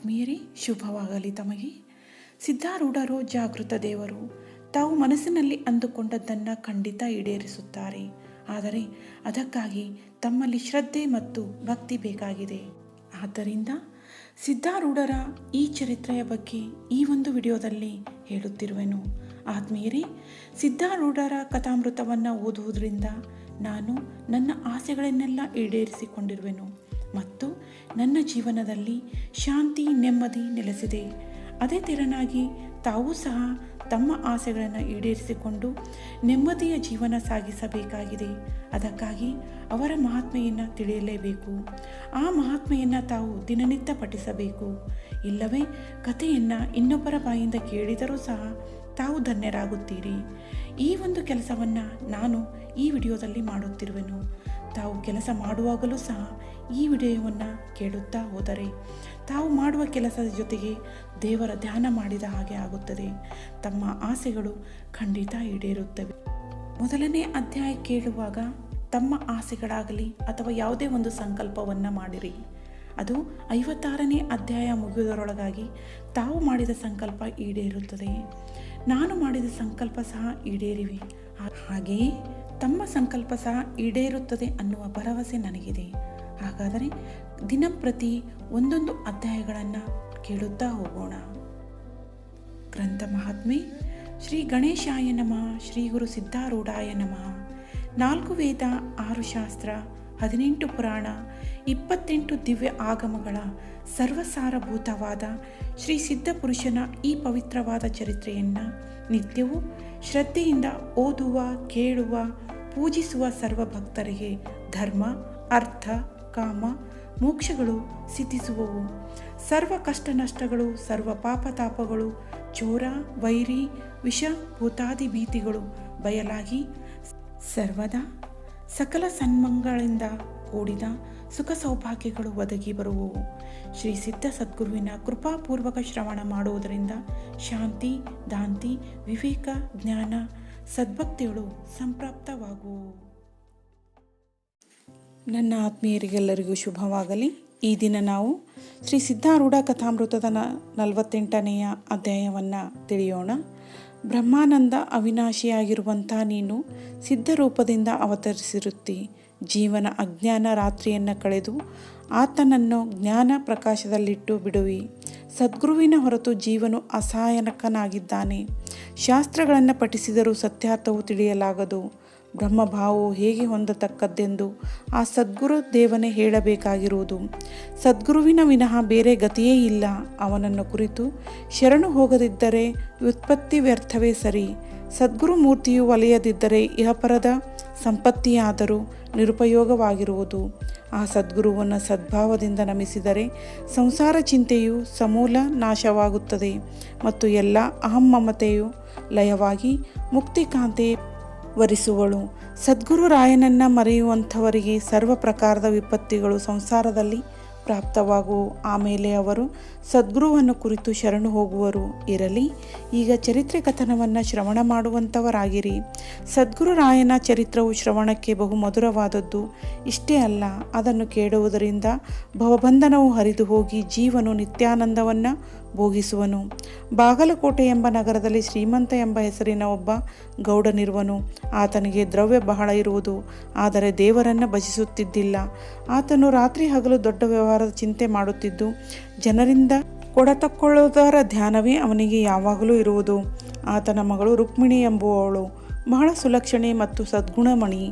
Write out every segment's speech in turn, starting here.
ಆತ್ಮೀಯರೇ, ಶುಭವಾಗಲಿ ತಮಗೆ. ಸಿದ್ಧಾರೂಢರು ಜಾಗೃತ ದೇವರು. ತಾವು ಮನಸ್ಸಿನಲ್ಲಿ ಅಂದುಕೊಂಡದ್ದನ್ನು ಖಂಡಿತ ಈಡೇರಿಸುತ್ತಾರೆ. ಆದರೆ ಅದಕ್ಕಾಗಿ ತಮ್ಮಲ್ಲಿ ಶ್ರದ್ಧೆ ಮತ್ತು ಭಕ್ತಿ ಬೇಕಾಗಿದೆ. ಆದ್ದರಿಂದ ಸಿದ್ಧಾರೂಢರ ಈ ಚರಿತ್ರೆಯ ಬಗ್ಗೆ ಈ ಒಂದು ವಿಡಿಯೋದಲ್ಲಿ ಹೇಳುತ್ತಿರುವೆನು. ಆತ್ಮೀಯರೇ, ಸಿದ್ಧಾರೂಢರ ಕಥಾಮೃತವನ್ನು ಓದುವುದರಿಂದ ನಾನು ನನ್ನ ಆಸೆಗಳನ್ನೆಲ್ಲ ಈಡೇರಿಸಿಕೊಂಡಿರುವೆನು ಮತ್ತು ನನ್ನ ಜೀವನದಲ್ಲಿ ಶಾಂತಿ ನೆಮ್ಮದಿ ನೆಲೆಸಿದೆ. ಅದೇ ತೆರನಾಗಿ ತಾವೂ ಸಹ ತಮ್ಮ ಆಸೆಗಳನ್ನು ಈಡೇರಿಸಿಕೊಂಡು ನೆಮ್ಮದಿಯ ಜೀವನ ಸಾಗಿಸಬೇಕಾಗಿದೆ. ಅದಕ್ಕಾಗಿ ಅವರ ಮಹಾತ್ಮೆಯನ್ನು ತಿಳಿಯಲೇಬೇಕು. ಆ ಮಹಾತ್ಮೆಯನ್ನು ತಾವು ದಿನನಿತ್ಯ ಪಠಿಸಬೇಕು. ಇಲ್ಲವೇ ಕಥೆಯನ್ನು ಇನ್ನೊಬ್ಬರ ಬಾಯಿಂದ ಕೇಳಿದರೂ ಸಹ ತಾವು ಧನ್ಯರಾಗುತ್ತೀರಿ. ಈ ಒಂದು ಕೆಲಸವನ್ನು ನಾನು ಈ ವಿಡಿಯೋದಲ್ಲಿ ಮಾಡುತ್ತಿರುವೆನು. ತಾವು ಕೆಲಸ ಮಾಡುವಾಗಲೂ ಸಹ ಈ ವಿಡಿಯೋವನ್ನು ಕೇಳುತ್ತಾ ಹೋದರೆ ತಾವು ಮಾಡುವ ಕೆಲಸದ ಜೊತೆಗೆ ದೇವರ ಧ್ಯಾನ ಮಾಡಿದ ಹಾಗೆ ಆಗುತ್ತದೆ. ತಮ್ಮ ಆಸೆಗಳು ಖಂಡಿತ ಈಡೇರುತ್ತವೆ. ಮೊದಲನೇ ಅಧ್ಯಾಯ ಕೇಳುವಾಗ ತಮ್ಮ ಆಸೆಗಳಾಗಲಿ ಅಥವಾ ಯಾವುದೇ ಒಂದು ಸಂಕಲ್ಪವನ್ನು ಮಾಡಿರಿ. ಅದು 56ನೇ ಅಧ್ಯಾಯ ಮುಗಿಯುವುದರೊಳಗಾಗಿ ತಾವು ಮಾಡಿದ ಸಂಕಲ್ಪ ಈಡೇರುತ್ತದೆ. ನಾನು ಮಾಡಿದ ಸಂಕಲ್ಪ ಸಹ ಈಡೇರಿವೆ. ಹಾಗೆಯೇ ತಮ್ಮ ಸಂಕಲ್ಪ ಸಹ ಈಡೇರುತ್ತದೆ ಅನ್ನುವ ಭರವಸೆ ನನಗಿದೆ. ಹಾಗಾದರೆ ದಿನಂಪ್ರತಿ ಒಂದೊಂದು ಅಧ್ಯಾಯಗಳನ್ನು ಕೇಳುತ್ತಾ ಹೋಗೋಣ. ಗ್ರಂಥ ಮಹಾತ್ಮೆ. ಶ್ರೀ ಗಣೇಶಾಯ ನಮಃ. ಶ್ರೀ ಗುರು ಸಿದ್ಧಾರೂಢಾಯ ನಮಃ. 4 ವೇದ, 6 ಶಾಸ್ತ್ರ, 18 ಪುರಾಣ, 28 ದಿವ್ಯ ಆಗಮಗಳ ಸರ್ವಸಾರಭೂತವಾದ ಶ್ರೀ ಸಿದ್ಧಪುರುಷನ ಈ ಪವಿತ್ರವಾದ ಚರಿತ್ರೆಯನ್ನು ನಿತ್ಯವೂ ಶ್ರದ್ಧೆಯಿಂದ ಓದುವ, ಕೇಳುವ, ಪೂಜಿಸುವ ಸರ್ವ ಭಕ್ತರಿಗೆ ಧರ್ಮ, ಅರ್ಥ, ಕಾಮ, ಮೋಕ್ಷಗಳು ಸಿದ್ಧಿಸುವವು. ಸರ್ವ ಕಷ್ಟ ನಷ್ಟಗಳು, ಸರ್ವ ಪಾಪತಾಪಗಳು, ಚೋರ, ವೈರಿ, ವಿಷ, ಭೂತಾದಿ ಭೀತಿಗಳು ಬಯಲಾಗಿ ಸರ್ವದಾ ಸಕಲ ಸನ್ಮಂಗಳಿಂದ ಕೂಡಿದ ಸುಖ ಸೌಭಾಗ್ಯಗಳು ಒದಗಿ ಬರುವವು. ಶ್ರೀ ಸಿದ್ಧ ಸದ್ಗುರುವಿನ ಕೃಪಾಪೂರ್ವಕ ಶ್ರವಣ ಮಾಡುವುದರಿಂದ ಶಾಂತಿ, ದಾಂತಿ, ವಿವೇಕ, ಜ್ಞಾನ, ಸದ್ಭಕ್ತಿಗಳು ಸಂಪ್ರಾಪ್ತವಾಗುವು. ನನ್ನ ಆತ್ಮೀಯರಿಗೆಲ್ಲರಿಗೂ ಶುಭವಾಗಲಿ. ಈ ದಿನ ನಾವು ಶ್ರೀ ಸಿದ್ಧಾರೂಢ ಕಥಾಮೃತದ 48ನೆಯ ಅಧ್ಯಾಯವನ್ನು ತಿಳಿಯೋಣ. ಬ್ರಹ್ಮಾನಂದ ಅವಿನಾಶಿಯಾಗಿರುವಂಥ ನೀನು ಸಿದ್ಧರೂಪದಿಂದ ಅವತರಿಸಿರುತ್ತಿ. ಜೀವನ ಅಜ್ಞಾನ ರಾತ್ರಿಯನ್ನು ಕಳೆದು ಆತನನ್ನು ಜ್ಞಾನ ಪ್ರಕಾಶದಲ್ಲಿಟ್ಟು ಬಿಡುವಿ. ಸದ್ಗುರುವಿನ ಹೊರತು ಜೀವನು ಅಸಹಾಯಕನಾಗಿದ್ದಾನೆ. ಶಾಸ್ತ್ರಗಳನ್ನು ಪಠಿಸಿದರೂ ಸತ್ಯಾರ್ಥವು ತಿಳಿಯಲಾಗದು. ಬ್ರಹ್ಮಭಾವವು ಹೇಗೆ ಹೊಂದತಕ್ಕದ್ದೆಂದು ಆ ಸದ್ಗುರು ದೇವನೇ ಹೇಳಬೇಕಾಗಿರುವುದು. ಸದ್ಗುರುವಿನ ವಿನಃ ಬೇರೆ ಗತಿಯೇ ಇಲ್ಲ. ಅವನನ್ನು ಕುರಿತು ಶರಣು ಹೋಗದಿದ್ದರೆ ವ್ಯುತ್ಪತ್ತಿ ವ್ಯರ್ಥವೇ ಸರಿ. ಸದ್ಗುರು ಮೂರ್ತಿಯು ಒಲೆಯದಿದ್ದರೆ ಇಹಪರದ ಸಂಪತ್ತಿಯಾದರೂ ನಿರುಪಯೋಗವಾಗಿರುವುದು. ಆ ಸದ್ಗುರುವನ್ನು ಸದ್ಭಾವದಿಂದ ನಮಿಸಿದರೆ ಸಂಸಾರ ಚಿಂತೆಯು ಸಮೂಲ ನಾಶವಾಗುತ್ತದೆ ಮತ್ತು ಎಲ್ಲ ಅಹಮ್ಮಮತೆಯು ಲಯವಾಗಿ ಮುಕ್ತಿಕಾಂತೆ ವರಿಸುವಳು. ಸದ್ಗುರು ರಾಯನನ್ನು ಮರೆಯುವಂಥವರಿಗೆ ಸರ್ವ ಪ್ರಕಾರದ ವಿಪತ್ತಿಗಳು ಸಂಸಾರದಲ್ಲಿ ಪ್ರಾಪ್ತವಾಗುವು. ಆಮೇಲೆ ಅವರು ಸದ್ಗುರುವನ್ನು ಕುರಿತು ಶರಣು ಹೋಗುವರು. ಇರಲಿ, ಈಗ ಚರಿತ್ರೆ ಕಥನವನ್ನು ಶ್ರವಣ ಮಾಡುವಂಥವರಾಗಿರಿ. ಸದ್ಗುರು ರಾಯನ ಚರಿತ್ರವು ಶ್ರವಣಕ್ಕೆ ಬಹು ಮಧುರವಾದದ್ದು. ಇಷ್ಟೇ ಅಲ್ಲ, ಅದನ್ನು ಕೇಳುವುದರಿಂದ ಭವಬಂಧನವು ಹರಿದು ಹೋಗಿ ಜೀವನು ನಿತ್ಯಾನಂದವನ್ನು ಭೋಗಿಸುವನು. ಬಾಗಲಕೋಟೆ ಎಂಬ ನಗರದಲ್ಲಿ ಶ್ರೀಮಂತ ಎಂಬ ಹೆಸರಿನ ಒಬ್ಬ ಗೌಡನಿರುವನು. ಆತನಿಗೆ ದ್ರವ್ಯ ಬಹಳ ಇರುವುದು, ಆದರೆ ದೇವರನ್ನು ಭಜಿಸುತ್ತಿದ್ದಿಲ್ಲ. ಆತನು ರಾತ್ರಿ ಹಗಲು ದೊಡ್ಡ ವ್ಯವಹಾರದ ಚಿಂತೆ ಮಾಡುತ್ತಿದ್ದು ಜನರಿಂದ ಕೊಡತಕ್ಕೊಳ್ಳುವುದರ ಧ್ಯಾನವೇ ಅವನಿಗೆ ಯಾವಾಗಲೂ ಇರುವುದು. ಆತನ ಮಗಳು ರುಕ್ಮಿಣಿ ಎಂಬುವವಳು ಬಹಳ ಸುಲಕ್ಷಣೆ ಮತ್ತು ಸದ್ಗುಣಮಣಿ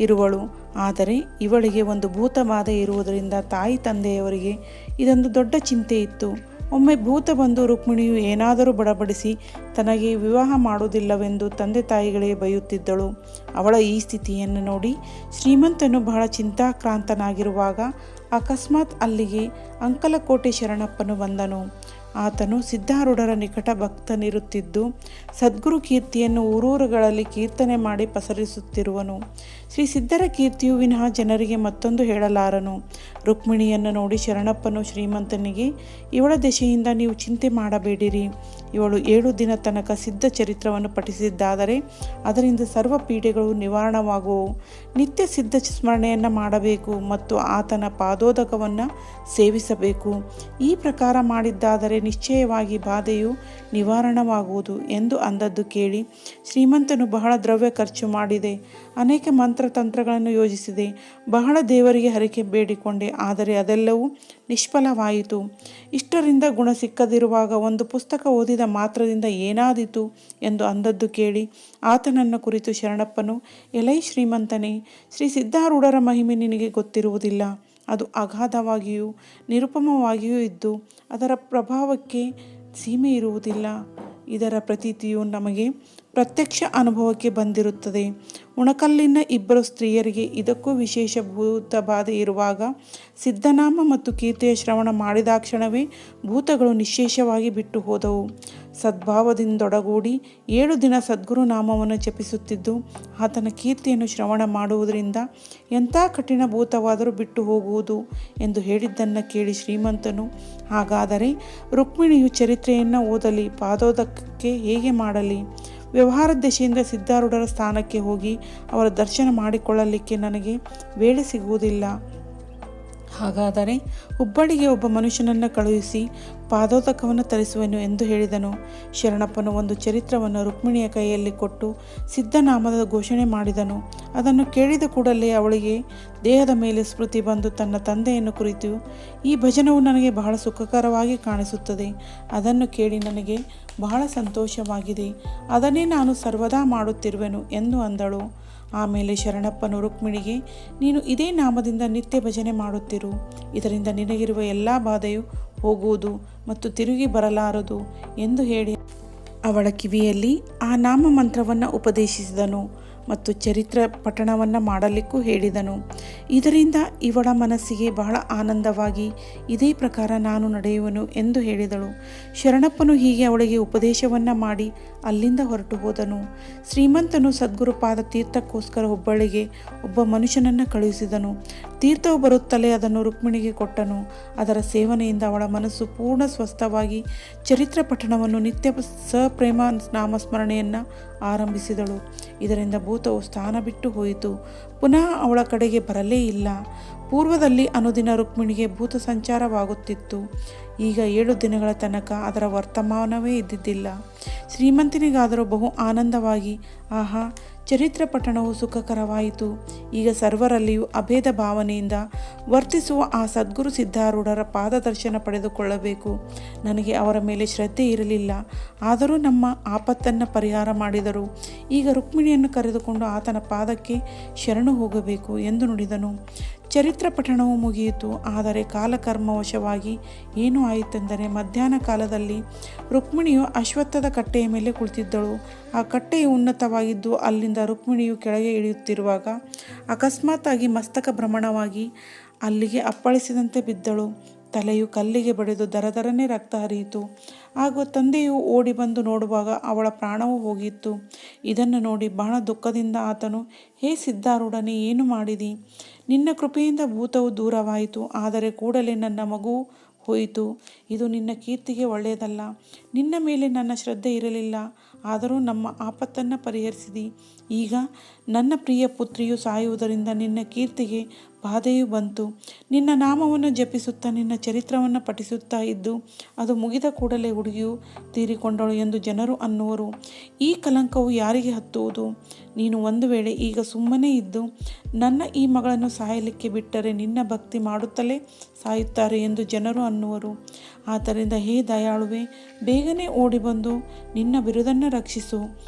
ಇರುವಳು. ಆದರೆ ಇವಳಿಗೆ ಒಂದು ಭೂತಬಾಧೆ ಇರುವುದರಿಂದ ತಾಯಿ ತಂದೆಯವರಿಗೆ ಇದೊಂದು ದೊಡ್ಡ ಚಿಂತೆ ಇತ್ತು. ಒಮ್ಮೆ ಭೂತ ಬಂದು ರುಕ್ಮಿಣಿಯು ಏನಾದರೂ ಬಡಬಡಿಸಿ ತನಗೆ ವಿವಾಹ ಮಾಡುವುದಿಲ್ಲವೆಂದು ತಂದೆ ತಾಯಿಗಳಿಗೆ ಬೈಯುತ್ತಿದ್ದಳು. ಅವಳ ಈ ಸ್ಥಿತಿಯನ್ನು ನೋಡಿ ಶ್ರೀಮಂತನು ಬಹಳ ಚಿಂತಾಕ್ರಾಂತನಾಗಿರುವಾಗ ಅಕಸ್ಮಾತ್ ಅಲ್ಲಿಗೆ ಅಂಕಲಕೋಟೆ ಶರಣಪ್ಪನು ಬಂದನು. ಆತನು ಸಿದ್ಧಾರೂಢರ ನಿಕಟ ಭಕ್ತನಿರುತ್ತಿದ್ದು ಸದ್ಗುರು ಕೀರ್ತಿಯನ್ನು ಊರೂರುಗಳಲ್ಲಿ ಕೀರ್ತನೆ ಮಾಡಿ ಪಸರಿಸುತ್ತಿರುವನು. ಶ್ರೀ ಸಿದ್ಧರ ಕೀರ್ತಿಯು ವಿನಃ ಜನರಿಗೆ ಮತ್ತೊಂದು ಹೇಳಲಾರನು. ರುಕ್ಮಿಣಿಯನ್ನು ನೋಡಿ ಶರಣಪ್ಪನು ಶ್ರೀಮಂತನಿಗೆ, ಇವಳ ದೆಸೆಯಿಂದ ನೀವು ಚಿಂತೆ ಮಾಡಬೇಡಿರಿ. ಇವಳು 7 ದಿನ ತನಕ ಸಿದ್ಧ ಚರಿತ್ರವನ್ನು ಪಠಿಸಿದ್ದಾದರೆ ಅದರಿಂದ ಸರ್ವ ಪೀಡೆಗಳು ನಿವಾರಣವಾಗುವವು. ನಿತ್ಯ ಸಿದ್ಧ ಸ್ಮರಣೆಯನ್ನು ಮಾಡಬೇಕು ಮತ್ತು ಆತನ ಪಾದೋದಕವನ್ನು ಸೇವಿಸಬೇಕು. ಈ ಪ್ರಕಾರ ಮಾಡಿದ್ದಾದರೆ ನಿಶ್ಚಯವಾಗಿ ಬಾಧೆಯು ನಿವಾರಣವಾಗುವುದು ಎಂದು ಅಂದದ್ದು ಕೇಳಿ ಶ್ರೀಮಂತನು ಬಹಳ ದ್ರವ್ಯ ಖರ್ಚು ಮಾಡಿದೆ, ಅನೇಕ ಮಂತ್ರತಂತ್ರಗಳನ್ನು ಯೋಜಿಸಿದೆ, ಬಹಳ ದೇವರಿಗೆ ಹರಕೆ ಬೇಡಿಕೊಂಡೆ, ಆದರೆ ಅದೆಲ್ಲವೂ ನಿಷ್ಫಲವಾಯಿತು. ಇಷ್ಟರಿಂದ ಗುಣ ಸಿಕ್ಕದಿರುವಾಗ ಒಂದು ಪುಸ್ತಕ ಓದಿದ ಮಾತ್ರದಿಂದ ಏನಾದೀತು ಎಂದು ಅಂದದ್ದು ಕೇಳಿ ಆತನನ್ನು ಕುರಿತು ಶರಣಪ್ಪನು, ಎಲೈ ಶ್ರೀಮಂತನೇ, ಶ್ರೀ ಸಿದ್ಧಾರೂಢರ ಮಹಿಮೆ ನಿನಗೆ ಗೊತ್ತಿರುವುದಿಲ್ಲ. ಅದು ಅಗಾಧವಾಗಿಯೂ ನಿರುಪಮವಾಗಿಯೂ ಇದ್ದು ಅದರ ಪ್ರಭಾವಕ್ಕೆ ಸೀಮೆ ಇರುವುದಿಲ್ಲ. ಇದರ ಪ್ರತೀತಿಯು ನಮಗೆ ಪ್ರತ್ಯಕ್ಷ ಅನುಭವಕ್ಕೆ ಬಂದಿರುತ್ತದೆ. ಉಣಕಲ್ಲಿನ 2 ಸ್ತ್ರೀಯರಿಗೆ ಇದಕ್ಕೂ ವಿಶೇಷ ಭೂತ ಬಾಧೆ ಇರುವಾಗ ಸಿದ್ಧನಾಮ ಮತ್ತು ಕೀರ್ತಿಯ ಶ್ರವಣ ಮಾಡಿದಾಕ್ಷಣವೇ ಭೂತಗಳು ನಿಶ್ಶೇಷವಾಗಿ ಬಿಟ್ಟು ಹೋದವು. ಸದ್ಭಾವದಿಂದೊಡಗೂಡಿ 7 ದಿನ ಸದ್ಗುರು ನಾಮವನ್ನು ಜಪಿಸುತ್ತಿದ್ದು ಆತನ ಕೀರ್ತಿಯನ್ನು ಶ್ರವಣ ಮಾಡುವುದರಿಂದ ಎಂಥ ಕಠಿಣ ಭೂತವಾದರೂ ಬಿಟ್ಟು ಹೋಗುವುದು ಎಂದು ಹೇಳಿದ್ದನ್ನು ಕೇಳಿ ಶ್ರೀಮಂತನು, ಹಾಗಾದರೆ ರುಕ್ಮಿಣಿಯು ಚರಿತ್ರೆಯನ್ನು ಓದಲಿ, ಪಾದೋದಕಕ್ಕೆ ಹೇಗೆ ಮಾಡಲಿ? ವ್ಯವಹಾರ ದೆಸೆಯಿಂದ ಸಿದ್ಧಾರೂಢರ ಸ್ಥಾನಕ್ಕೆ ಹೋಗಿ ಅವರ ದರ್ಶನ ಮಾಡಿಕೊಳ್ಳಲಿಕ್ಕೆ ನನಗೆ ವೇಳೆ ಸಿಗುವುದಿಲ್ಲ. ಹಾಗಾದರೆ ಹುಬ್ಬಳ್ಳಿಗೆ ಒಬ್ಬ ಮನುಷ್ಯನನ್ನು ಕಳುಹಿಸಿ ಪಾದೋದಕವನ್ನು ತರಿಸುವೆನು ಎಂದು ಹೇಳಿದನು. ಶರಣಪ್ಪನು ಒಂದು ಚರಿತ್ರವನ್ನು ರುಕ್ಮಿಣಿಯ ಕೈಯಲ್ಲಿ ಕೊಟ್ಟು ಸಿದ್ಧನಾಮದ ಘೋಷಣೆ ಮಾಡಿದನು. ಅದನ್ನು ಕೇಳಿದ ಕೂಡಲೇ ಅವಳಿಗೆ ದೇಹದ ಮೇಲೆ ಸ್ಮೃತಿ ಬಂದು ತನ್ನ ತಂದೆಯನ್ನು ಕುರಿತು, ಈ ಭಜನವು ನನಗೆ ಬಹಳ ಸುಖಕರವಾಗಿ ಕಾಣಿಸುತ್ತದೆ, ಅದನ್ನು ಕೇಳಿ ನನಗೆ ಬಹಳ ಸಂತೋಷವಾಗಿದೆ, ಅದನ್ನೇ ನಾನು ಸರ್ವದಾ ಮಾಡುತ್ತಿರುವೆನು ಎಂದು ಅಂದಳು. ಆಮೇಲೆ ಶರಣಪ್ಪನು ರುಕ್ಮಿಣಿಗೆ, ನೀನು ಇದೇ ನಾಮದಿಂದ ನಿತ್ಯ ಭಜನೆ ಮಾಡುತ್ತಿರು, ಇದರಿಂದ ನಿನಗಿರುವ ಎಲ್ಲ ಬಾಧೆಯು ಹೋಗುವುದು ಮತ್ತು ತಿರುಗಿ ಬರಲಾರದು ಎಂದು ಹೇಳಿ ಅವಳ ಕಿವಿಯಲ್ಲಿ ಆ ನಾಮ ಮಂತ್ರವನ್ನು ಉಪದೇಶಿಸಿದನು ಮತ್ತು ಚರಿತ್ರ ಪಠಣವನ್ನು ಮಾಡಲಿಕ್ಕೂ ಹೇಳಿದನು. ಇದರಿಂದ ಇವಳ ಮನಸ್ಸಿಗೆ ಬಹಳ ಆನಂದವಾಗಿ ಇದೇ ಪ್ರಕಾರ ನಾನು ನಡೆಯುವನು ಎಂದು ಹೇಳಿದಳು. ಶರಣಪ್ಪನು ಹೀಗೆ ಅವಳಿಗೆ ಉಪದೇಶವನ್ನು ಮಾಡಿ ಅಲ್ಲಿಂದ ಹೊರಟು ಹೋದನು. ಶ್ರೀಮಂತನು ಸದ್ಗುರುಪಾದ ತೀರ್ಥಕ್ಕೋಸ್ಕರ ಹುಬ್ಬಳ್ಳಿಗೆ ಒಬ್ಬ ಮನುಷ್ಯನನ್ನು ಕಳುಹಿಸಿದನು. ತೀರ್ಥವು ಬರುತ್ತಲೇ ಅದನ್ನು ರುಕ್ಮಿಣಿಗೆ ಕೊಟ್ಟನು. ಅದರ ಸೇವನೆಯಿಂದ ಅವಳ ಮನಸ್ಸು ಪೂರ್ಣ ಸ್ವಸ್ಥವಾಗಿ ಚರಿತ್ರ ಪಠಣವನ್ನು ನಿತ್ಯ ಸಪ್ರೇಮ ನಾಮಸ್ಮರಣೆಯನ್ನು ಆರಂಭಿಸಿದಳು. ಇದರಿಂದ ಭೂತವು ಸ್ಥಾನ ಬಿಟ್ಟು ಹೋಯಿತು, ಪುನಃ ಅವಳ ಕಡೆಗೆ ಬರಲೇ ಇಲ್ಲ. ಪೂರ್ವದಲ್ಲಿ ಅನುದಿನ ರುಕ್ಮಿಣಿಗೆ ಭೂತ ಸಂಚಾರವಾಗುತ್ತಿತ್ತು. ಈಗ 7 ದಿನಗಳ ತನಕ ಅದರ ವರ್ತಮಾನವೇ ಇದ್ದಿದ್ದಿಲ್ಲ. ಶ್ರೀಮಂತನಿಗಾದರೂ ಬಹು ಆನಂದವಾಗಿ, ಆಹಾ, ಚರಿತ್ರ ಪಠಣವು ಸುಖಕರವಾಯಿತು. ಈಗ ಸರ್ವರಲ್ಲಿಯೂ ಅಭೇದ ಭಾವನೆಯಿಂದ ವರ್ತಿಸುವ ಆ ಸದ್ಗುರು ಸಿದ್ಧಾರೂಢರ ಪಾದದರ್ಶನ ಪಡೆದುಕೊಳ್ಳಬೇಕು. ನನಗೆ ಅವರ ಮೇಲೆ ಶ್ರದ್ಧೆ ಇರಲಿಲ್ಲ, ಆದರೂ ನಮ್ಮ ಆಪತ್ತನ್ನು ಪರಿಹಾರ ಮಾಡಿದರು. ಈಗ ರುಕ್ಮಿಣಿಯನ್ನು ಕರೆದುಕೊಂಡು ಆತನ ಪಾದಕ್ಕೆ ಶರಣು ಹೋಗಬೇಕು ಎಂದು ನುಡಿದನು. ಚರಿತ್ರ ಪಠಣವು ಮುಗಿಯಿತು. ಆದರೆ ಕಾಲಕರ್ಮವಶವಾಗಿ ಏನು ಆಯಿತೆಂದರೆ, ಮಧ್ಯಾಹ್ನ ಕಾಲದಲ್ಲಿ ರುಕ್ಮಿಣಿಯು ಅಶ್ವತ್ಥದ ಕಟ್ಟೆಯ ಮೇಲೆ ಕುಳಿತಿದ್ದಳು. ಆ ಕಟ್ಟೆಯು ಉನ್ನತವಾಗಿದ್ದು ಅಲ್ಲಿಂದ ರುಕ್ಮಿಣಿಯು ಕೆಳಗೆ ಇಳಿಯುತ್ತಿರುವಾಗ ಅಕಸ್ಮಾತ್ತಾಗಿ ಮಸ್ತಕ ಭ್ರಮಣವಾಗಿ ಅಲ್ಲಿಗೆ ಅಪ್ಪಳಿಸಿದಂತೆ ಬಿದ್ದಳು. ತಲೆಯು ಕಲ್ಲಿಗೆ ಬಡಿದು ದರದರನೆ ರಕ್ತ ಹರಿಯಿತು. ಆಗ ತಂದೆಯು ಓಡಿ ಬಂದು ನೋಡುವಾಗ ಅವಳ ಪ್ರಾಣವೂ ಹೋಗಿತ್ತು. ಇದನ್ನು ನೋಡಿ ಬಹಳ ದುಃಖದಿಂದ ಆತನು, ಹೇ ಸಿದ್ಧಾರೂಢನೇ, ಏನು ಮಾಡಿದಿ? ನಿನ್ನ ಕೃಪೆಯಿಂದ ಭೂತವು ದೂರವಾಯಿತು, ಆದರೆ ಕೂಡಲೇ ನನ್ನ ಮಗುವು ಹೋಯಿತು. ಇದು ನಿನ್ನ ಕೀರ್ತಿಗೆ ಒಳ್ಳೆಯದಲ್ಲ. ನಿನ್ನ ಮೇಲೆ ನನ್ನ ಶ್ರದ್ಧೆ ಇರಲಿಲ್ಲ, ಆದರೂ ನಮ್ಮ ಆಪತ್ತನ್ನು ಪರಿಹರಿಸಿದಿ. ಈಗ ನನ್ನ ಪ್ರಿಯ ಪುತ್ರಿಯು ಸಾಯುವುದರಿಂದ ನಿನ್ನ ಕೀರ್ತಿಗೆ ಬಾಧೆಯೂ ಬಂತು. ನಿನ್ನ ನಾಮವನ್ನು ಜಪಿಸುತ್ತಾ ನಿನ್ನ ಚರಿತ್ರವನ್ನು ಪಠಿಸುತ್ತಾ ಇದ್ದು ಅದು ಮುಗಿದ ಕೂಡಲೇ ಹುಡುಗಿಯು ತೀರಿಕೊಂಡಳು ಎಂದು ಜನರು ಅನ್ನುವರು. ಈ ಕಲಂಕವು ಯಾರಿಗೆ ಹತ್ತುವುದು? ನೀನು ಒಂದು ವೇಳೆ ಈಗ ಸುಮ್ಮನೆ ಇದ್ದು ನನ್ನ ಈ ಮಗಳನ್ನು ಸಾಯಲಿಕ್ಕೆ ಬಿಟ್ಟರೆ ನಿನ್ನ ಭಕ್ತಿ ಮಾಡುತ್ತಲೇ ಸಾಯುತ್ತಾರೆ ಎಂದು ಜನರು ಅನ್ನುವರು. ಆದ್ದರಿಂದ ಹೇ ದಯಾಳುವೆ, ಬೇಗನೆ ಓಡಿ ಬಂದು ನಿನ್ನ ಬಿರುದನ್ನು ರಕ್ಷಿಸು.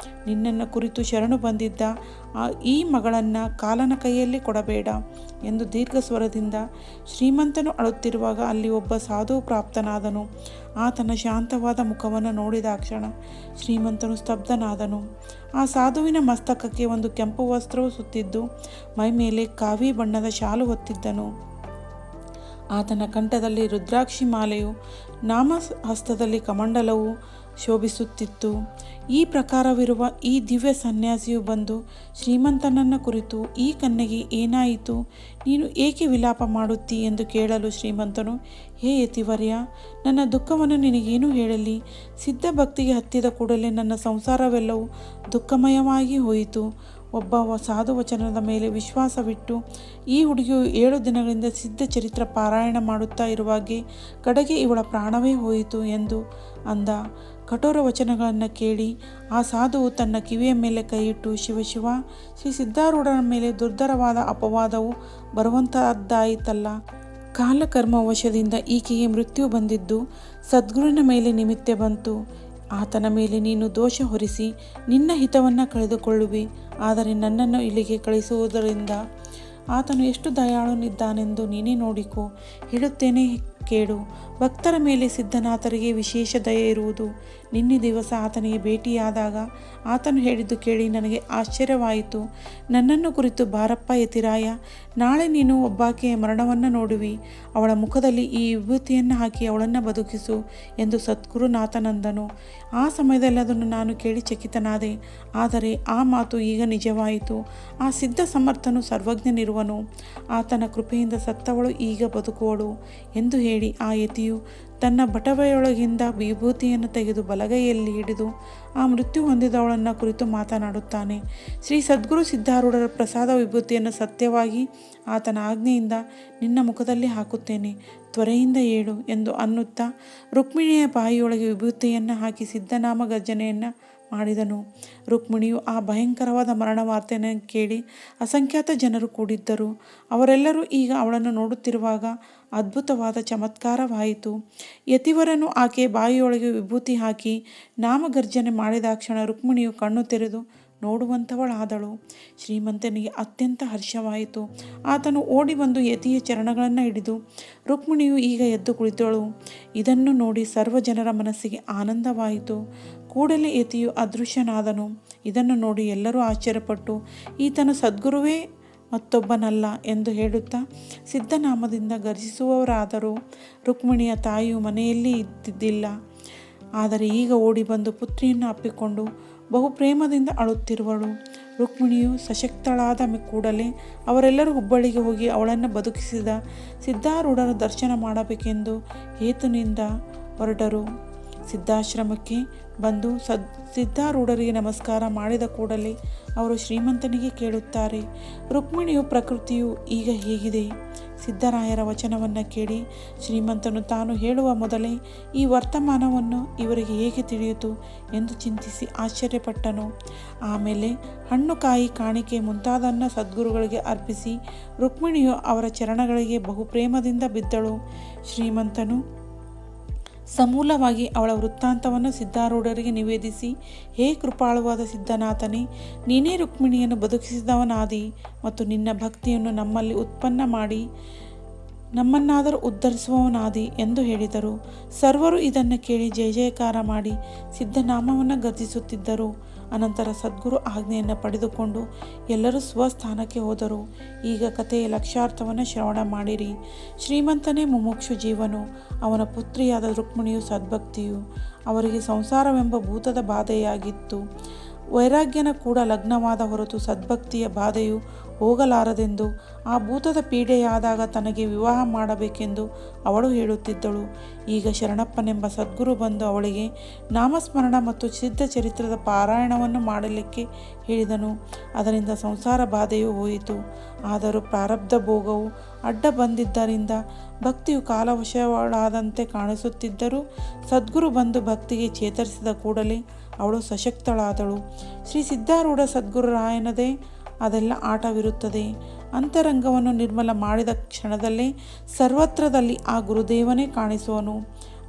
ನಿನ್ನನ್ನು ಕುರಿತು ಶರಣು ಬಂದಿದ್ದ ಈ ಮಗಳನ್ನು ಕಾಲನ ಕೈಯಲ್ಲಿ ಕೊಡಬೇಡ ಎಂದು ದೀರ್ಘ ಸ್ವರದಿಂದ ಶ್ರೀಮಂತನು ಅಳುತ್ತಿರುವಾಗ ಅಲ್ಲಿ ಒಬ್ಬ ಸಾಧು ಪ್ರಾಪ್ತನಾದನು. ಆತನ ಶಾಂತವಾದ ಮುಖವನ್ನು ನೋಡಿದಾಕ್ಷಣ ಶ್ರೀಮಂತನು ಸ್ತಬ್ಧನಾದನು. ಆ ಸಾಧುವಿನ ಮಸ್ತಕಕ್ಕೆ ಒಂದು ಕೆಂಪು ವಸ್ತ್ರವು ಸುತ್ತಿದ್ದು ಮೈಮೇಲೆ ಕಾವಿ ಬಣ್ಣದ ಶಾಲು ಹೊತ್ತಿದ್ದನು. ಆತನ ಕಂಠದಲ್ಲಿ ರುದ್ರಾಕ್ಷಿ ಮಾಲೆಯು, ನಾಮ ಹಸ್ತದಲ್ಲಿ ಕಮಂಡಲವು, ಶೋಭಿಸುತ್ತಿತ್ತು. ಈ ಪ್ರಕಾರವಿರುವ ಈ ದಿವ್ಯ ಸನ್ಯಾಸಿಯು ಬಂದು ಶ್ರೀಮಂತನನ್ನ ಕುರಿತು, ಈ ಕನ್ಯೆಗೆ ಏನಾಯಿತು, ನೀನು ಏಕೆ ವಿಲಾಪ ಮಾಡುತ್ತೀ ಎಂದು ಕೇಳಲು ಶ್ರೀಮಂತನು, ಹೇ ಯತಿವರ್ಯ, ನನ್ನ ದುಃಖವನ್ನು ನಿನಗೇನು ಹೇಳಲಿ? ಸಿದ್ಧ ಭಕ್ತಿಗೆ ಹತ್ತಿದ ಕೂಡಲೇ ನನ್ನ ಸಂಸಾರವೆಲ್ಲವೂ ದುಃಖಮಯವಾಗಿ ಹೋಯಿತು. ಒಬ್ಬ ಸಾಧು ವಚನದ ಮೇಲೆ ವಿಶ್ವಾಸವಿಟ್ಟು ಈ ಹುಡುಗಿಯು 7 ದಿನಗಳಿಂದ ಸಿದ್ಧ ಚರಿತ್ರ ಪಾರಾಯಣ ಮಾಡುತ್ತಾ ಇರುವಾಗೆ ಕಡೆಗೆ ಇವಳ ಪ್ರಾಣವೇ ಹೋಯಿತು ಎಂದು ಅಂದ. ಕಠೋರ ವಚನಗಳನ್ನು ಕೇಳಿ ಆ ಸಾಧುವು ತನ್ನ ಕಿವಿಯ ಮೇಲೆ ಕೈಯಿಟ್ಟು, ಶಿವ, ಶ್ರೀ ಸಿದ್ಧಾರೂಢನ ಮೇಲೆ ದುರ್ಧರವಾದ ಅಪವಾದವು ಬರುವಂತಹದ್ದಾಯಿತಲ್ಲ. ಕಾಲಕರ್ಮ ವಶದಿಂದ ಈಕೆಗೆ ಮೃತ್ಯು ಬಂದಿದ್ದು ಸದ್ಗುರುವಿನ ಮೇಲೆ ನಿಮಿತ್ತ ಬಂತು. ಆತನ ಮೇಲೆ ನೀನು ದೋಷ ಹೊರಿಸಿ ನಿನ್ನ ಹಿತವನ್ನು ಕಳೆದುಕೊಳ್ಳುವಿ. ಆದರೆ ನನ್ನನ್ನು ಇಲ್ಲಿಗೆ ಕಳಿಸುವುದರಿಂದ ಆತನು ಎಷ್ಟು ದಯಾಳುನಿದ್ದಾನೆಂದು ನೀನೇ ನೋಡಿಕೋ. ಹೇಳುತ್ತೇನೆ ಕೇಳು. ಭಕ್ತರ ಮೇಲೆ ಸಿದ್ಧನಾಥರಿಗೆ ವಿಶೇಷ ದಯೆ ಇರುವುದು. ನಿನ್ನೆ ದಿವಸ ಆತನಿಗೆ ಭೇಟಿಯಾದಾಗ ಆತನು ಹೇಳಿದ್ದು ಕೇಳಿ ನನಗೆ ಆಶ್ಚರ್ಯವಾಯಿತು. ನನ್ನನ್ನು ಕುರಿತು, ಬಾರಪ್ಪ ಯತಿರಾಯ, ನಾಳೆ ನೀನು ಒಬ್ಬಾಕೆಯ ಮರಣವನ್ನು ನೋಡುವಿ. ಅವಳ ಮುಖದಲ್ಲಿ ಈ ವಿಭೂತಿಯನ್ನು ಹಾಕಿ ಅವಳನ್ನು ಬದುಕಿಸು ಎಂದು ಸದ್ಗುರುನಾಥನಂದನು. ಆ ಸಮಯದಲ್ಲಿ ಅದನ್ನು ನಾನು ಕೇಳಿ ಚಕಿತನಾದೆ. ಆದರೆ ಆ ಮಾತು ಈಗ ನಿಜವಾಯಿತು. ಆ ಸಿದ್ಧ ಸಮರ್ಥನು ಸರ್ವಜ್ಞನಿರುವನು. ಆತನ ಕೃಪೆಯಿಂದ ಸತ್ತವಳು ಈಗ ಬದುಕುವಳು ಎಂದು ಹೇಳಿ ಆ ಯತಿಯು ತನ್ನ ಬಟವೆಯೊಳಗಿಂದ ವಿಭೂತಿಯನ್ನು ತೆಗೆದು ಬಲಗೈಯಲ್ಲಿ ಹಿಡಿದು ಆ ಮೃತ್ಯು ಹೊಂದಿದವಳನ್ನು ಕುರಿತು ಮಾತನಾಡುತ್ತಾನೆ. ಶ್ರೀ ಸದ್ಗುರು ಸಿದ್ಧಾರೂಢರ ಪ್ರಸಾದ ವಿಭೂತಿಯನ್ನು ಸತ್ಯವಾಗಿ ಆತನ ಆಜ್ಞೆಯಿಂದ ನಿನ್ನ ಮುಖದಲ್ಲಿ ಹಾಕುತ್ತೇನೆ, ತ್ವರೆಯಿಂದ ಏಳು ಎಂದು ಅನ್ನುತ್ತಾ ರುಕ್ಮಿಣಿಯ ಬಾಯಿಯೊಳಗೆ ವಿಭೂತಿಯನ್ನು ಹಾಕಿ ಸಿದ್ಧನಾಮ ಗರ್ಜನೆಯನ್ನು ಮಾಡಿದನು. ರುಕ್ಮಿಣಿಯು ಆ ಭಯಂಕರವಾದ ಮರಣ ವಾರ್ತೆಯನ್ನು ಕೇಳಿ ಅಸಂಖ್ಯಾತ ಜನರು ಕೂಡಿದ್ದರು. ಅವರೆಲ್ಲರೂ ಈಗ ಅವಳನ್ನು ನೋಡುತ್ತಿರುವಾಗ ಅದ್ಭುತವಾದ ಚಮತ್ಕಾರವಾಯಿತು. ಯತಿವರನು ಆಕೆಯ ಬಾಯಿಯೊಳಗೆ ವಿಭೂತಿ ಹಾಕಿ ನಾಮಗರ್ಜನೆ ಮಾಡಿದಾಕ್ಷಣ ರುಕ್ಮಿಣಿಯು ಕಣ್ಣು ತೆರೆದು ನೋಡುವಂಥವಳಾದಳು. ಶ್ರೀಮಂತನಿಗೆ ಅತ್ಯಂತ ಹರ್ಷವಾಯಿತು. ಆತನು ಓಡಿ ಬಂದು ಯತಿಯ ಚರಣಗಳನ್ನು ಹಿಡಿದು, ರುಕ್ಮಿಣಿಯು ಈಗ ಎದ್ದು ಕುಳಿತಳು. ಇದನ್ನು ನೋಡಿ ಸರ್ವ ಜನರ ಮನಸ್ಸಿಗೆ ಆನಂದವಾಯಿತು. ಕೂಡಲೇ ಯತಿಯು ಅದೃಶ್ಯನಾದನು. ಇದನ್ನು ನೋಡಿ ಎಲ್ಲರೂ ಆಶ್ಚರ್ಯಪಟ್ಟು ಈತನು ಸದ್ಗುರುವೇ ಮತ್ತೊಬ್ಬನಲ್ಲ ಎಂದು ಹೇಳುತ್ತಾ ಸಿದ್ಧನಾಮದಿಂದ ಗರ್ಜಿಸುವವರಾದರು. ರುಕ್ಮಿಣಿಯ ತಾಯಿಯು ಮನೆಯಲ್ಲಿ ಇದ್ದಿದ್ದಿಲ್ಲ. ಆದರೆ ಈಗ ಓಡಿ ಬಂದು ಪುತ್ರಿಯನ್ನು ಅಪ್ಪಿಕೊಂಡು ಬಹು ಪ್ರೇಮದಿಂದ ಅಳುತ್ತಿರುವಳು. ರುಕ್ಮಿಣಿಯು ಸಶಕ್ತಳಾದ ಕೂಡಲೇ ಅವರೆಲ್ಲರೂ ಹುಬ್ಬಳ್ಳಿಗೆ ಹೋಗಿ ಅವಳನ್ನು ಬದುಕಿಸಿದ ಸಿದ್ಧಾರೂಢರ ದರ್ಶನ ಮಾಡಬೇಕೆಂದು ಹೇತುನಿಂದ ಹೊರಟರು. ಸಿದ್ಧಾಶ್ರಮಕ್ಕೆ ಬಂದು ಸಿದ್ಧಾರೂಢರಿಗೆ ನಮಸ್ಕಾರ ಮಾಡಿದ ಕೂಡಲೇ ಅವರು ಶ್ರೀಮಂತನಿಗೆ ಕೇಳುತ್ತಾರೆ, ರುಕ್ಮಿಣಿಯು ಪ್ರಕೃತಿಯು ಈಗ ಹೇಗಿದೆ? ಸಿದ್ಧರಾಯರ ವಚನವನ್ನು ಕೇಳಿ ಶ್ರೀಮಂತನು ತಾನು ಹೇಳುವ ಮೊದಲೇ ಈ ವರ್ತಮಾನವನ್ನು ಇವರಿಗೆ ಹೇಗೆ ತಿಳಿಯಿತು ಎಂದು ಚಿಂತಿಸಿ ಆಶ್ಚರ್ಯಪಟ್ಟನು. ಆಮೇಲೆ ಹಣ್ಣು, ಕಾಯಿ, ಕಾಣಿಕೆ ಮುಂತಾದನ್ನು ಸದ್ಗುರುಗಳಿಗೆ ಅರ್ಪಿಸಿ ರುಕ್ಮಿಣಿಯು ಅವರ ಚರಣಗಳಿಗೆ ಬಹುಪ್ರೇಮದಿಂದ ಬಿದ್ದಳು. ಶ್ರೀಮಂತನು ಸಮೂಲವಾಗಿ ಅವಳ ವೃತ್ತಾಂತವನ್ನು ಸಿದ್ಧಾರೂಢರಿಗೆ ನಿವೇದಿಸಿ, ಹೇ ಕೃಪಾಳುವಾದ ಸಿದ್ಧನಾಥನೇ, ನೀನೇ ರುಕ್ಮಿಣಿಯನ್ನು ಬದುಕಿಸಿದವನಾದಿ ಮತ್ತು ನಿನ್ನ ಭಕ್ತಿಯನ್ನು ನಮ್ಮಲ್ಲಿ ಉತ್ಪನ್ನ ಮಾಡಿ ನಮ್ಮನ್ನಾದರೂ ಉದ್ಧರಿಸುವವನಾದಿ ಎಂದು ಹೇಳಿದರು. ಸರ್ವರು ಇದನ್ನು ಕೇಳಿ ಜಯ ಜಯಕಾರ ಮಾಡಿ ಸಿದ್ಧನಾಮವನ್ನು ಗರ್ಜಿಸುತ್ತಿದ್ದರು. ಅನಂತರ ಸದ್ಗುರು ಆಜ್ಞೆಯನ್ನು ಪಡೆದುಕೊಂಡು ಎಲ್ಲರೂ ಸ್ವಸ್ಥಾನಕ್ಕೆ ಹೋದರು. ಈಗ ಕಥೆಯ ಲಕ್ಷ್ಯಾರ್ಥವನ್ನು ಶ್ರವಣ ಮಾಡಿರಿ. ಶ್ರೀಮಂತನೇ ಮುಮುಕ್ಷು ಜೀವನು, ಅವನ ಪುತ್ರಿಯಾದ ರುಕ್ಮಿಣಿಯು ಸದ್ಭಕ್ತಿಯು. ಅವರಿಗೆ ಸಂಸಾರವೆಂಬ ಭೂತದ ಬಾಧೆಯಾಗಿತ್ತು. ವೈರಾಗ್ಯನ ಕೂಡ ಲಗ್ನವಾದ ಹೊರತು ಸದ್ಭಕ್ತಿಯ ಬಾಧೆಯು ಹೋಗಲಾರದೆಂದು ಆ ಭೂತದ ಪೀಡೆಯಾದಾಗ ತನಗೆ ವಿವಾಹ ಮಾಡಬೇಕೆಂದು ಅವಳು ಹೇಳುತ್ತಿದ್ದಳು. ಈಗ ಶರಣಪ್ಪನೆಂಬ ಸದ್ಗುರು ಬಂದು ಅವಳಿಗೆ ನಾಮಸ್ಮರಣ ಮತ್ತು ಸಿದ್ಧ ಚರಿತ್ರದ ಪಾರಾಯಣವನ್ನು ಮಾಡಲಿಕ್ಕೆ ಹೇಳಿದನು. ಅದರಿಂದ ಸಂಸಾರ ಬಾಧೆಯು ಹೋಯಿತು. ಆದರೂ ಪ್ರಾರಬ್ಧ ಭೋಗವು ಅಡ್ಡ ಬಂದಿದ್ದರಿಂದ ಭಕ್ತಿಯು ಕಾಲವಶವಾದಂತೆ ಕಾಣಿಸುತ್ತಿದ್ದರೂ ಸದ್ಗುರು ಬಂದು ಭಕ್ತಿಗೆ ಚೇತರಿಸಿದ ಕೂಡಲೇ ಅವಳು ಸಶಕ್ತಳಾದಳು. ಶ್ರೀ ಸಿದ್ಧಾರೂಢ ಸದ್ಗುರುರಾಯನದೇ ಅದೆಲ್ಲ ಆಟವಿರುತ್ತದೆ. ಅಂತರಂಗವನ್ನು ನಿರ್ಮಲ ಮಾಡಿದ ಕ್ಷಣದಲ್ಲೇ ಸರ್ವತ್ರದಲ್ಲಿ ಆ ಗುರುದೇವನೇ ಕಾಣಿಸುವನು.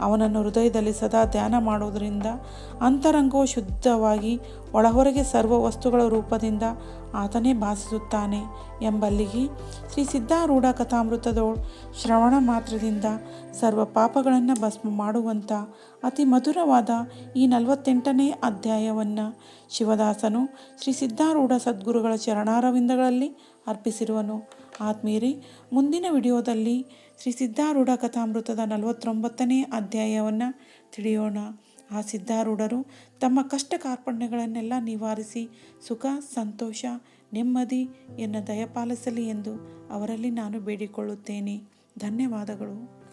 ಅವನನ್ನು ಹೃದಯದಲ್ಲಿ ಸದಾ ಧ್ಯಾನ ಮಾಡುವುದರಿಂದ ಅಂತರಂಗವು ಶುದ್ಧವಾಗಿ ಒಳಹೊರಗೆ ಸರ್ವ ವಸ್ತುಗಳ ರೂಪದಿಂದ ಆತನೇ ಭಾಸಿಸುತ್ತಾನೆ ಎಂಬಲ್ಲಿಗೆ ಶ್ರೀ ಸಿದ್ಧಾರೂಢ ಕಥಾಮೃತದ ಶ್ರವಣ ಮಾತ್ರದಿಂದ ಸರ್ವ ಪಾಪಗಳನ್ನು ಭಸ್ಮ ಮಾಡುವಂಥ ಅತಿ ಮಧುರವಾದ ಈ 48ನೇ ಅಧ್ಯಾಯವನ್ನು ಶಿವದಾಸನು ಶ್ರೀ ಸಿದ್ಧಾರೂಢ ಸದ್ಗುರುಗಳ ಚರಣಾರವಿಂದಗಳಲ್ಲಿ ಅರ್ಪಿಸಿರುವನು. ಆತ್ಮೀಯರೇ, ಮುಂದಿನ ವಿಡಿಯೋದಲ್ಲಿ ಶ್ರೀ ಸಿದ್ಧಾರೂಢ ಕಥಾಮೃತದ 49ನೇ ಅಧ್ಯಾಯವನ್ನು ತಿಳಿಯೋಣ. ಆ ಸಿದ್ಧಾರೂಢರು ತಮ್ಮ ಕಷ್ಟ ಕಾರ್ಪಣ್ಯಗಳನ್ನೆಲ್ಲ ನಿವಾರಿಸಿ ಸುಖ, ಸಂತೋಷ, ನೆಮ್ಮದಿ ದಯಪಾಲಿಸಲಿ ಎಂದು ಅವರಲ್ಲಿ ನಾನು ಬೇಡಿಕೊಳ್ಳುತ್ತೇನೆ. ಧನ್ಯವಾದಗಳು.